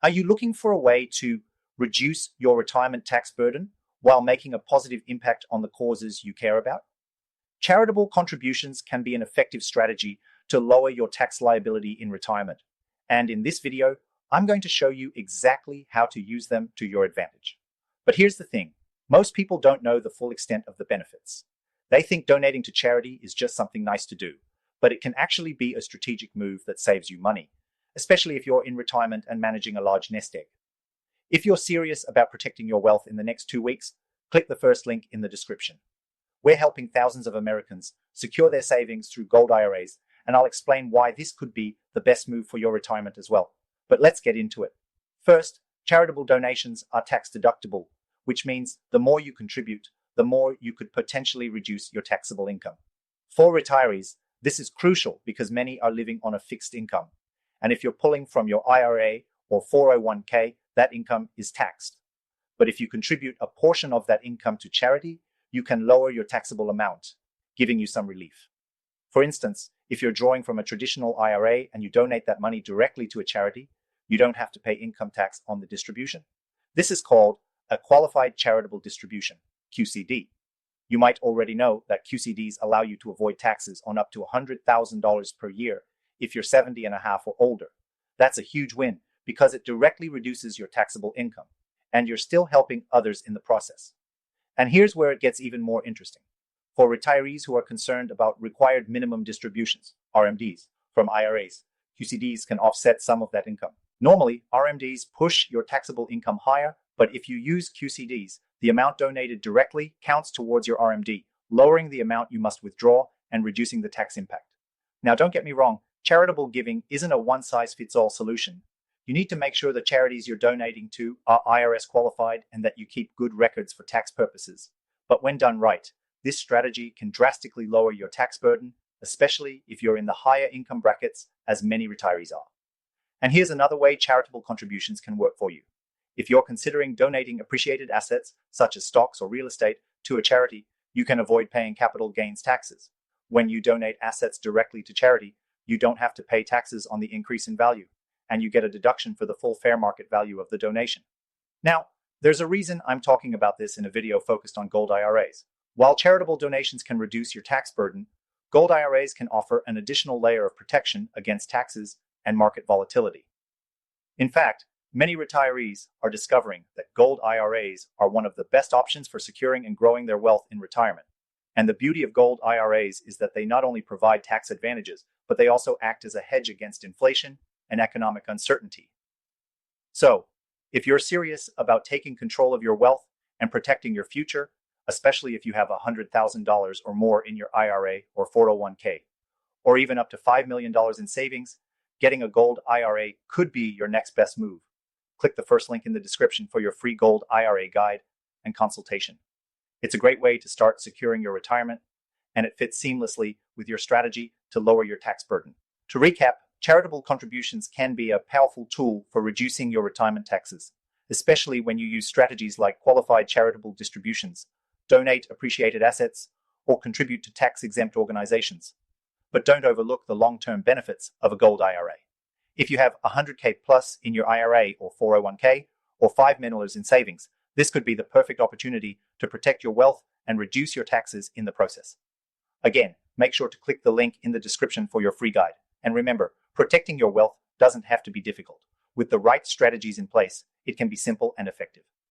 Are you looking for a way to reduce your retirement tax burden while making a positive impact on the causes you care about? Charitable contributions can be an effective strategy to lower your tax liability in retirement. And in this video, I'm going to show you exactly how to use them to your advantage. But here's the thing. Most people don't know the full extent of the benefits. They think donating to charity is just something nice to do, but it can actually be a strategic move that saves you money, especially if you're in retirement and managing a large nest egg. If you're serious about protecting your wealth in the next 2 weeks, click the first link in the description. We're helping thousands of Americans secure their savings through gold IRAs, and I'll explain why this could be the best move for your retirement as well. But let's get into it. First, charitable donations are tax deductible, which means the more you contribute, the more you could potentially reduce your taxable income. For retirees, this is crucial because many are living on a fixed income. And if you're pulling from your IRA or 401k, that income is taxed. But if you contribute a portion of that income to charity, you can lower your taxable amount, giving you some relief. For instance, if you're drawing from a traditional IRA and you donate that money directly to a charity, you don't have to pay income tax on the distribution. This is called a qualified charitable distribution, QCD. You might already know that QCDs allow you to avoid taxes on up to $100,000 per year if you're 70 and a half or older. That's a huge win because it directly reduces your taxable income, and you're still helping others in the process. And here's where it gets even more interesting. For retirees who are concerned about required minimum distributions, RMDs, from IRAs, QCDs can offset some of that income. Normally, RMDs push your taxable income higher, but if you use QCDs, the amount donated directly counts towards your RMD, lowering the amount you must withdraw and reducing the tax impact. Now, don't get me wrong, charitable giving isn't a one-size-fits-all solution. You need to make sure the charities you're donating to are IRS qualified and that you keep good records for tax purposes. But when done right, this strategy can drastically lower your tax burden, especially if you're in the higher income brackets, as many retirees are. And here's another way charitable contributions can work for you. If you're considering donating appreciated assets, such as stocks or real estate, to a charity, you can avoid paying capital gains taxes. When you donate assets directly to charity, you don't have to pay taxes on the increase in value, and you get a deduction for the full fair market value of the donation. Now, there's a reason I'm talking about this in a video focused on gold IRAs. While charitable donations can reduce your tax burden, gold IRAs can offer an additional layer of protection against taxes and market volatility. In fact, many retirees are discovering that gold IRAs are one of the best options for securing and growing their wealth in retirement. And the beauty of gold IRAs is that they not only provide tax advantages, but they also act as a hedge against inflation and economic uncertainty. So, if you're serious about taking control of your wealth and protecting your future, especially if you have $100,000 or more in your IRA or 401k, or even up to $5 million in savings, getting a gold IRA could be your next best move. Click the first link in the description for your free gold IRA guide and consultation. It's a great way to start securing your retirement, and it fits seamlessly with your strategy to lower your tax burden. To recap, charitable contributions can be a powerful tool for reducing your retirement taxes, especially when you use strategies like qualified charitable distributions, donate appreciated assets, or contribute to tax-exempt organizations. But don't overlook the long-term benefits of a gold IRA. If you have $100K plus in your IRA or 401k, or $5 million in savings, this could be the perfect opportunity to protect your wealth and reduce your taxes in the process. Again, make sure to click the link in the description for your free guide. And remember, protecting your wealth doesn't have to be difficult. With the right strategies in place, it can be simple and effective.